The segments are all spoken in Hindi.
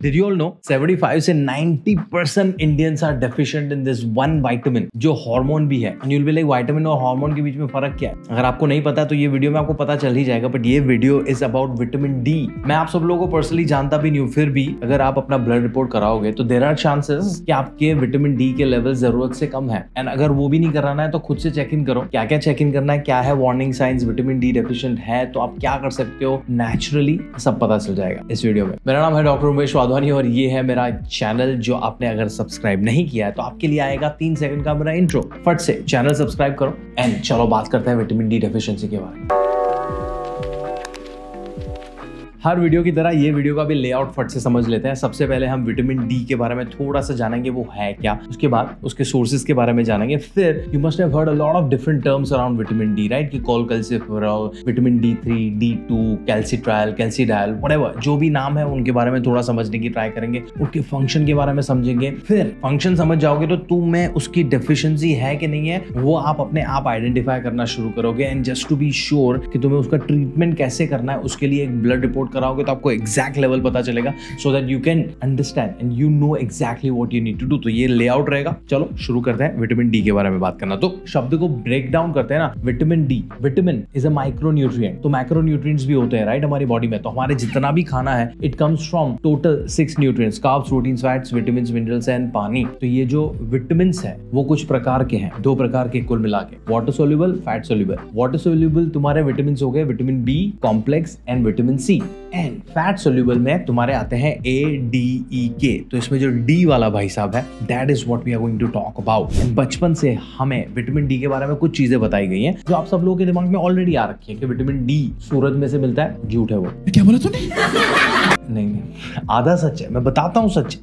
Did you all know 75 से 90% Indians are deficient in this one vitamin जो हार्मोन भी है। And you'll be like vitamin और हार्मोन के बीच में फर्क क्या है? अगर आपको नहीं पता तो ये वीडियो में आपको पता चल ही जाएगा, बट ये video is about vitamin D. मैं आप सब लोगों को पर्सनली जानता भी नहीं हूँ, फिर भी अगर आप अपना ब्लड रिपोर्ट कराओगे तो देयर आर चांसेस कि आपके विटामिन डी के लेवल जरूरत से कम है। एंड अगर वो भी नहीं कराना है तो खुद से चेक इन करो, क्या क्या चेक इन करना है, क्या है warning science, vitamin D deficient है तो आप क्या कर सकते हो, नेचुरली सब पता चल जाएगा इस वीडियो में। मेरा नाम है डॉक्टर उमेश वाधवानी और ये है मेरा चैनल। जो आपने अगर सब्सक्राइब नहीं किया है तो आपके लिए आएगा 3 सेकंड का मेरा इंट्रो। फट से चैनल सब्सक्राइब करो एंड चलो बात करते हैं विटामिन डी डेफिशिएंसी के बारे में। हर वीडियो की तरह ये वीडियो का भी लेआउट फट से समझ लेते हैं। सबसे पहले हम विटामिन डी के बारे में थोड़ा सा जानेंगे, वो है क्या, उसके बाद उसके सोर्सेज के बारे में जानेंगे। फिर you must have heard a lot of different terms around vitamin D, right, कि cholecalciferol, vitamin D3, D2, calcitriol, calcidiol, whatever जो भी नाम है उनके बारे में थोड़ा समझने की ट्राई करेंगे, उनके फंक्शन के बारे में समझेंगे। फिर फंक्शन समझ जाओगे तो तुम्हें उसकी डेफिशिएंसी है कि नहीं है वो आप अपने आप आइडेंटिफाई करना शुरू करोगे। And just to be sure कि तुम्हें उसका ट्रीटमेंट कैसे करना है उसके लिए एक ब्लड रिपोर्ट कराओगे तो आपको एग्जैक्ट लेवल पता चलेगा, so that you can understand and you know exactly what you need to do. तो ये लेआउट रहेगा। चलो शुरू करते हैं विटामिन डी के बारे में बात करना। तो शब्द को ब्रेक डाउन करते हैं ना, vitamin D, vitamin is a micronutrient. तो माइक्रोन्यूट्रिएंट्स भी होते हैं, राइट, हमारी बॉडी में। तो हमारे जितना भी खाना है it comes from total 6 nutrients, carbs, proteins, fats, vitamins, minerals and पानी। तो ये जो विटामिन्स है वो कुछ प्रकार के हैं, 2 प्रकार के कुल मिला के, water soluble, fat soluble. Water soluble तुम्हारे विटामिन्स हो गए vitamin B complex and vitamin C. And fat soluble में तुम्हारे आते हैं ADEK। तो इसमें जो डी वाला भाई साहब है that is what we are going to talk about. And बचपन से हमें विटामिन डी के बारे में कुछ चीजें बताई गई हैं जो आप सब लोगों के दिमाग में ऑलरेडी आ रखी है कि विटामिन डी सूरज में से मिलता है। झूठ है वो। क्या बोला तूने? नहीं, आधा सच है, मैं बताता हूँ सच।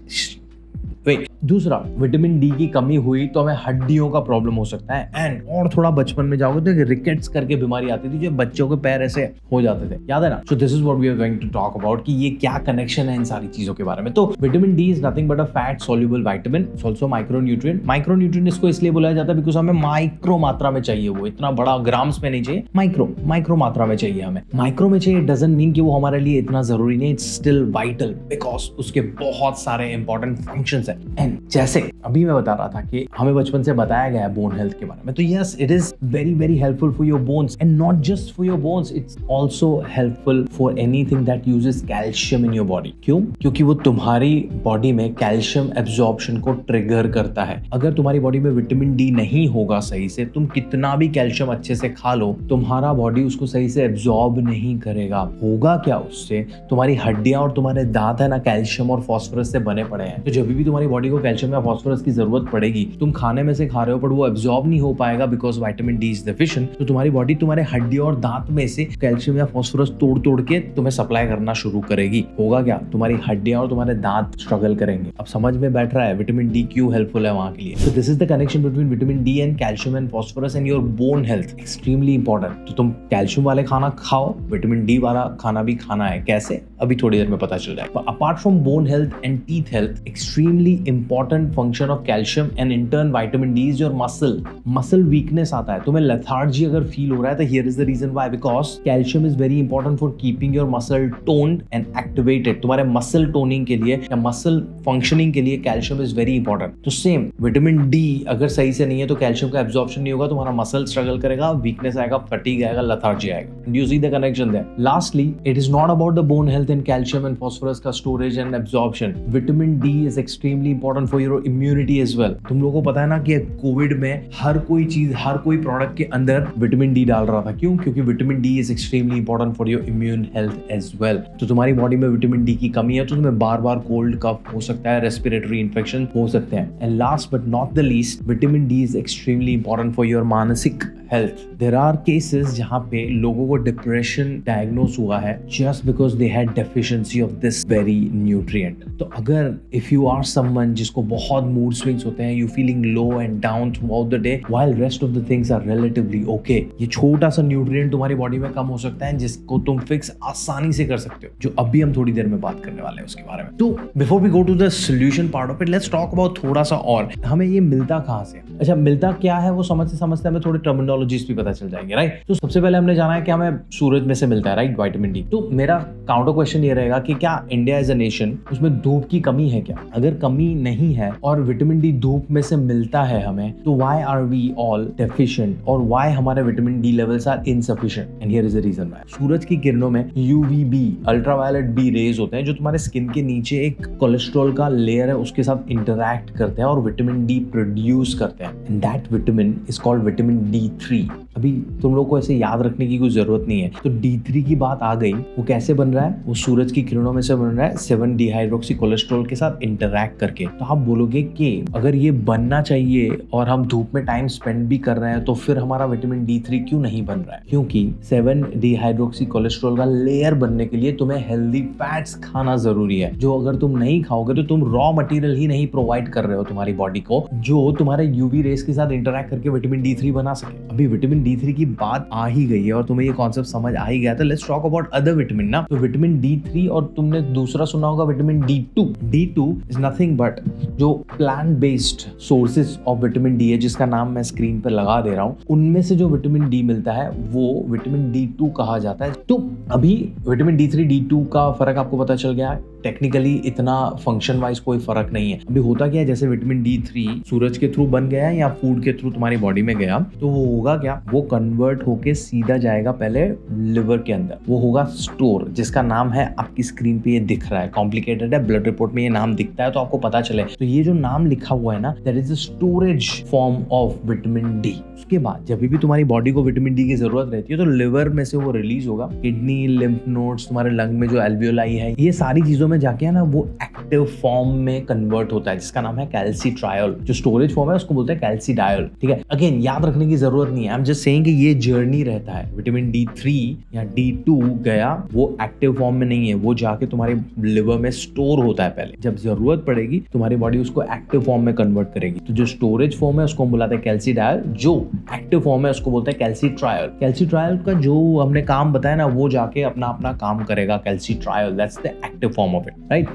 दूसरा, विटामिन डी की कमी हुई तो हमें हड्डियों का प्रॉब्लम हो सकता है। एंड और थोड़ा बचपन में जाओगे तो रिकेट्स करके बीमारी आती थी जो बच्चों के पैर ऐसे हो जाते थे, याद है ना। So this is what we are going to talk about कि ये क्या कनेक्शन है इन सारी चीजों के बारे में। तो vitamin D is nothing but a fat soluble vitamin, also micronutrient. Micronutrient इसको इसलिए बुलाया जाता है बिकॉज हमें माइक्रो मात्रा में चाहिए, वो इतना बड़ा ग्राम्स में नहीं चाहिए, माइक्रो मात्रा में चाहिए हमें। माइक्रो में चाहिए डजंट मीन कि वो हमारे लिए इतना जरूरी नहीं, इट्स स्टिल वाइटल बिकॉज उसके बहुत सारे इंपॉर्टेंट फंक्शंस हैं। एंड जैसे अभी मैं बता रहा था कि हमें बचपन से बताया गया है बोन हेल्थ के बारे में, तो yes it is very very helpful for your bones and not just for your bones, it's also helpful for anything that uses calcium in your body. क्यों? क्योंकि वो तुम्हारी बॉडी में कैल्शियम एब्जॉर्प्शन को ट्रिगर करता है। अगर तुम्हारी बॉडी में विटामिन डी नहीं होगा सही से, तुम कितना भी कैल्शियम अच्छे से खा लो, तुम्हारा बॉडी उसको सही से एब्जॉर्ब नहीं करेगा। होगा क्या उससे? तुम्हारी हड्डियां और तुम्हारे दांत है ना कैल्शियम और फास्फोरस से बने पड़े हैं। तो जब भी तुम्हारी बॉडी को कैल्शियम या फास्फोरस की जरूरत पड़ेगी, तुम खाने में से खा रहे हो पर वो एब्जॉर्ब नहीं हो पाएगा because vitamin D is deficient. तो तुम्हारी बॉडी तुम्हारे हड्डियों और दांत में से कैल्शियम या फास्फोरस तोड़ तोड़ के तुम्हें सप्लाई करना शुरू करेगी। होगा क्या? तुम्हारी हड्डियां और तुम्हारे दांत स्ट्रगल करेंगे। अब समझ में बैठ रहा है विटामिन डी क्यों हेल्पफुल है वहां के लिए। तो this is the connection between vitamin D and calcium and phosphorus and your bone health, extremely important. तो तुम कैल्शियम वाले खाना खाओ, विटामिन डी वाला खाना भी खाना है। कैसे? अभी थोड़ी देर में पता चल जाएगा। Apart from bone health and teeth health, extremely important function of calcium and in turn vitamin D is your muscle weakness आता है। तुम्हें लेथार्जी अगर फील हो रहा है तो here is the reason why, because calcium is very important for keeping your muscle toned and activated. तुम्हारे मसल टोनिंग के लिए या मसल फंक्शनिंग के लिए कैल्शियम इज वेरी इंपॉर्टेंट। तो सेम विटामिन डी अगर सही से नहीं है तो कैल्शियम का एब्जॉर्प्शन नहीं होगा, तुम्हारा मसल स्ट्रगल करेगा, वीकनेस आएगा, फटीग आएगा, लेथार्जी आएगा। You see the connection there. Lastly, it is not about the bone health and calcium and phosphorus का storage and absorption. Vitamin D is extremely important for your immunity as well. तुम लोगों को पता है ना कि कोविड में हर कोई चीज, हर कोई प्रोडक्ट के अंदर विटामिन डी डाल रहा था। क्यों? क्योंकि vitamin D is extremely important for your immune health as well. तो तुम्हारी बॉडी में विटामिन डी की कमी है तो तुम्हें बार बार कोल्ड कफ हो सकता है, रेस्पिरेटरी इन्फेक्शन हो सकते हैं। And last but not the least, vitamin D is extremely important for your मानसिक हेल्थ। देयर आर केसेस जहां पे लोगों को डिप्रेशन डायग्नोस हुआ है just because they had deficiency of this very nutrient. तो अगर इफ यू आर समवन जिसको जिसको बहुत मूड स्विंग्स होते हैं, you feeling low and down throughout the day while rest of the things are relatively okay. ये छोटा सा न्यूट्रिएंट तुम्हारी बॉडी में कम हो सकता है जिसको तुम फिक्स आसानी से कर सकते हो, जो अभी हम थोड़ी देर में बात करने वाले हैं उसके बारे में। तो before we go to the solution part of it, let's talk about थोड़ा सा और हमें ये मिलता कहाँ से। अच्छा, मिलता क्या है वो समझते हमें थोड़े टर्मिनोलॉजीज भी पता चल जाएंगे, राइट। तो सबसे पहले हमने जाना है कि हमें सूरज में से मिलता है, राइट, विटामिन डी। तो मेरा काउंटर क्वेश्चन ये रहेगा कि क्या इंडिया एज अ नेशन, उसमें धूप की कमी है क्या? अगर कमी नहीं है और विटामिन डी धूप में से मिलता है हमें, तो why are we all deficient और व्हाई हमारे vitamin D levels are insufficient? And here is the reason why. सूरज की किरणों में यूवीबी अल्ट्रावायलेट बी रेज होते हैं जो तुम्हारे स्किन के नीचे एक कोलेस्ट्रॉल का लेयर है उसके साथ इंटरैक्ट करते हैं और विटामिन डी प्रोड्यूस करते हैं, and that vitamin is called vitamin D3। अभी तुम लोग को ऐसे याद रखने की कोई जरूरत नहीं है। तो D3 की बात आ गई, वो कैसे बन रहा है? वो सूरज की किरणों में से बन रहा है 7 डिहाइड्रोक्सी कोलेस्ट्रॉल के साथ इंटरैक्ट करके। तो आप बोलोगे कि अगर ये बनना चाहिए और हम धूप में टाइम स्पेंड भी कर रहे हैं तो फिर हमारा विटामिन D3 क्यों नहीं बन रहा है? क्योंकि 7 डिहाइड्रोक्सी कोलेस्ट्रॉल का लेयर बनने के लिए तुम्हें हेल्दी फैट्स खाना जरूरी है, जो अगर तुम नहीं खाओगे तो तुम रॉ मटेरियल ही नहीं प्रोवाइड कर रहे हो तुम्हारी बॉडी को, जो तुम्हारे यूवी रेस के साथ इंटरैक्ट करके विटामिन D3 बना सके। अभी विटामिन D3 की बात आ ही गई है और तुम्हें ये कॉन्सेप्ट समझ आ ही गया, तो let's talk about other vitamin ना। तो विटामिन D3 और तुमने दूसरा सुना होगा vitamin D2। D2 is nothing but जो plant based sources of vitamin D है, जिसका नाम मैं स्क्रीन पर लगा दे रहा हूँ, उनमें से जो विटामिन डी मिलता है वो विटामिन D2 कहा जाता है। तो अभी विटामिन D3 D2 का फर्क आपको पता चल गया। टेक्निकली इतना फंक्शन वाइज कोई फर्क नहीं है। अभी होता क्या है, जैसे विटामिन D3 सूरज के थ्रू बन गया या फूड के थ्रू तुम्हारी बॉडी में गया, तो वो होगा क्या, वो कन्वर्ट होके सीधा जाएगा पहले लिवर के अंदर, वो होगा स्टोर, जिसका नाम है आपकी स्क्रीन पे ये दिख रहा है, कॉम्प्लिकेटेड है, ब्लड रिपोर्ट में ये नाम दिखता है तो आपको पता चले। तो ये जो नाम लिखा हुआ है ना, that is the storage form of vitamin D. उसके बाद जब भी तुम्हारी बॉडी को विटामिन डी की जरूरत रहती है तो लिवर में से वो रिलीज होगा, किडनी, लिम्फ नोड्स, तुम्हारे लंग में जो एल्वियोलाई है, ये सारी चीजों में जाके है ना वो एक्टिव फॉर्म में कन्वर्ट होता है, जिसका नाम है कैल्सीट्रायोल। जो स्टोरेज फॉर्म है उसको बोलते हैं कैल्सीडायोल। ठीक है, अगेन याद रखने की जरूरत नहीं है, आई एम जस्ट सेइंग कि ये जर्नी रहता है। विटामिन D3 या D2 गया, वो एक्टिव फॉर्म में नहीं है, वो जाके तुम्हारे लिवर में स्टोर होता है पहले, जब जरूरत पड़ेगी तुम्हारी बॉडी उसको एक्टिव फॉर्म में कन्वर्ट करेगी। तो जो स्टोरेज फॉर्म है उसको हम बुलाते हैं कैल्सीडायोल, जो एक्टिव फॉर्म है उसको बोलते हैं कैल्सीट्रायोल। कैल्सीट्रायोल का जो हमने काम बताया ना, वो जाके अपना अपना काम करेगा, calcitriol, that's the active form of it, right.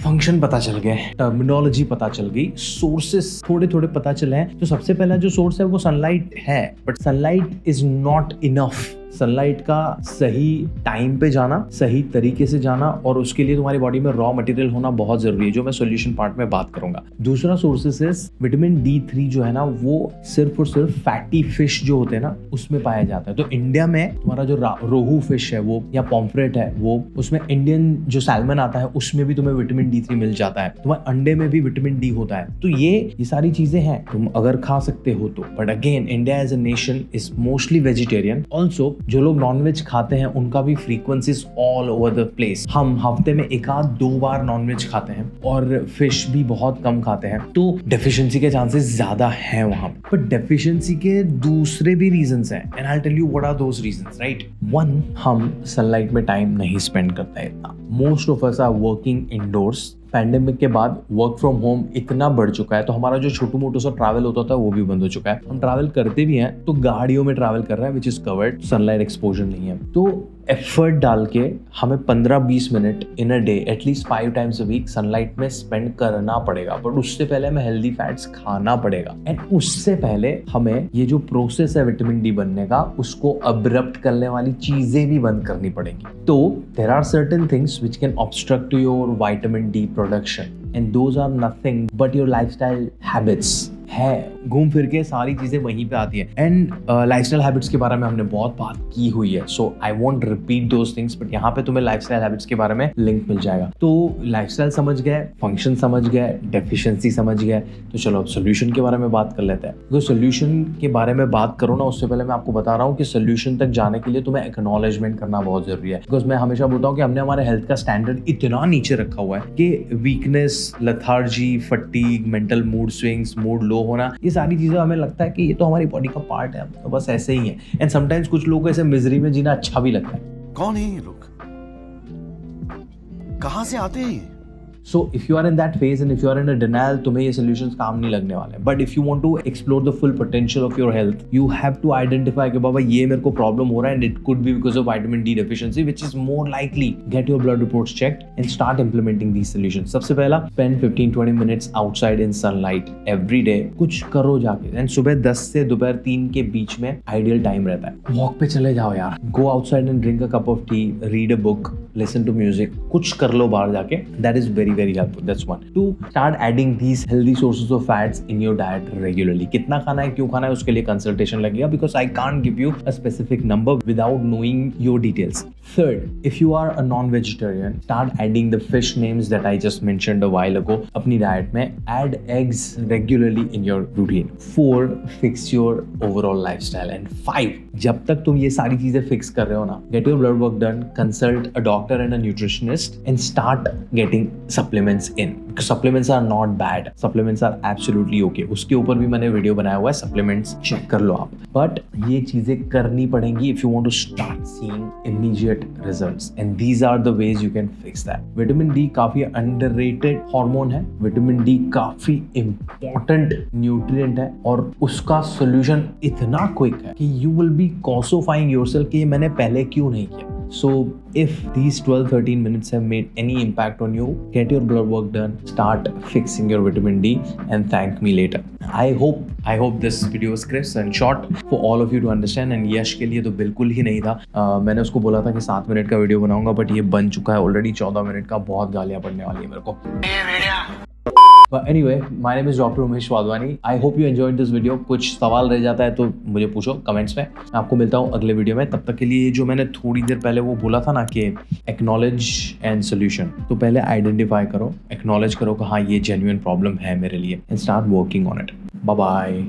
Function पता चल गए, टर्मिनोलॉजी पता चल गई, सोर्सेस थोड़े थोड़े पता चले हैं। तो सबसे पहला जो सोर्स है वो सनलाइट है, but sunlight is not enough. Sunlight का सही टाइम पे जाना, सही तरीके से जाना, और उसके लिए तुम्हारी बॉडी में रॉ मटेरियल होना बहुत जरूरी है, जो मैं सॉल्यूशन पार्ट में बात करूंगा। दूसरा सोर्सेस है विटामिन D3 जो है ना, वो सिर्फ और सिर्फ फैटी फिश जो होते हैं ना उसमें पाया जाता है। तो इंडिया में तुम्हारा जो रोहू फिश है वो, या पॉम्फ्रेट है वो, उसमें इंडियन जो सैल्मन आता है उसमें भी तुम्हें विटामिन D3 मिल जाता है। तुम्हारे अंडे में भी विटामिन डी होता है। तो ये सारी चीजें हैं, तुम अगर खा सकते हो तो। But again India as a nation is mostly vegetarian. Also जो लोग नॉनवेज खाते हैं उनका भी frequencies all over the place. हम हफ्ते में 1-2 बार नॉनवेज खाते हैं और फिश भी बहुत कम खाते हैं, तो डेफिशिएंसी के चांसेस ज्यादा हैं वहां। बट डेफिशिएंसी के दूसरे भी रीजंस हैं, and I tell you what are those reasons, right. One, हम सनलाइट में टाइम नहीं स्पेंड करते हैं इतना। Most of us are working indoors. Pandemic के बाद वर्क फ्रॉम होम इतना बढ़ चुका है, तो हमारा जो छोटू मोटू सा ट्रैवल होता था वो भी बंद हो चुका है। हम ट्रैवल करते भी हैं तो गाड़ियों में ट्रैवल कर रहे हैं, which is covered, sunlight exposure नहीं है। तो एफर्ट डाल के हमें 15-20 minute in a day at least 5 times a week sunlight में स्पेंड करना पड़ेगा। बट उससे पहले हमें हेल्दी फैट्स खाना पड़ेगा, एंड उससे पहले हमें ये जो प्रोसेस है विटामिन डी बनने का, उसको अब्रप्ट करने वाली चीजें भी बंद करनी पड़ेंगी। तो there are certain things which can obstruct your vitamin D production, and those are nothing but your lifestyle habits. है घूम फिर के सारी चीजें वहीं पे आती है। एंड लाइफस्टाइल हैबिट्स के बारे में हमने बहुत बात की हुई है, so I won't repeat those things, but यहाँ पे तुम्हें लाइफस्टाइल हैबिट्स के बारे में लिंक मिल जाएगा। तो लाइफस्टाइल समझ गए, फंक्शन समझ गए, डेफिशिएंसी समझ गए, तो चलो अब सोल्यूशन के बारे में बात कर लेते हैं। तो सोल्यूशन के बारे में बात करो ना, उससे पहले मैं आपको बता रहा हूँ कि सोल्यूशन तक जाने के लिए तुम्हें एक्नॉलेजमेंट करना बहुत जरूरी है। बिकॉज मैं हमेशा बोलता हूँ कि हमने हमारे हेल्थ का स्टैंडर्ड इतना नीचे रखा हुआ है कि weakness, lethargy, fatigue, mental mood swings, mood low होना, ये सारी चीजें हमें लगता है कि ये तो हमारी बॉडी का पार्ट है, तो बस ऐसे ही है। एंड समटाइम्स कुछ लोगों को ऐसे मिजरी में जीना अच्छा भी लगता है। कौन है ये लोग, कहां से आते हैं ये? So if you are in that phase and if you are in a denial, तुम्हें ये सॉल्यूशंस काम नहीं लगने वाले। But if you want to explore the full potential of your health, you have to identify कि बाबा ये मेरे को प्रॉब्लम हो रहा है and it could be because of vitamin D deficiency, which is more likely get your blood reports checked and start implementing these solutions. सबसे पहला, spend 15-20 minutes outside in sunlight every day. कुछ करो जाके, एंड सुबह 10 से दोपहर 3 के बीच में आइडियल टाइम रहता है। वॉक पे चले जाओ यार, go outside and drink a cup of tea, read a book, listen to music, कुछ कर लो बाहर जाके। That is very very helpful. That's one. Two, start adding these healthy sources of fats in your diet regularly. कितना खाना है, क्यों खाना है, उसके लिए कंसल्टेशन लगेगा, because I can't give you a specific number without knowing your details. Third, if you are a non vegetarian, start adding the fish names that I just mentioned a while ago अपनी डाइट में। Add eggs regularly in your routine. 4, fix your overall lifestyle. And 5, जब तक तुम ये सारी चीजें फिक्स कर रहे हो ना, gate your blood work done, consult a doctor and a nutritionist and start getting supplements in, because supplements are not bad, supplements are absolutely okay। उसके ऊपर भी मैंने वीडियो बनाया हुआ है, supplements चेक कर लो आप। बट ये चीजें करनी पड़ेंगी if you want to start seeing immediate results, and these are the ways you can fix that। Vitamin D काफी underrated हार्मोन है। विटामिन डी काफी important न्यूट्रिएंट है और उसका सोल्यूशन इतना क्विक है कि you will be cosifying yourself कि ये मैंने पहले क्यों नहीं किया। So if these 12-13 minutes have made any impact on you, get your blood work done, start fixing your vitamin D and thank me later। I hope this video was crisp and short for all of you to understand, and यश के लिए तो बिल्कुल ही नहीं था। मैंने उसको बोला था कि 7 मिनट का वीडियो बनाऊंगा, बट ये बन चुका है ऑलरेडी 14 मिनट का। बहुत गालियां पड़ने वाली है मेरे को। But anyway, my name is Dr. Umesh Wadhwani। I hope you enjoyed this video। कुछ सवाल रह जाता है तो मुझे पूछो कमेंट्स में। मैं आपको मिलता हूँ अगले वीडियो में। तब तक के लिए जो मैंने थोड़ी देर पहले वो बोला था ना कि एक्नॉलेज एंड सोल्यूशन, तो पहले आइडेंटिफाई करो, एक्नॉलेज करो कि हाँ ये जेन्युइन प्रॉब्लम है मेरे लिए, and start working on it. Bye bye.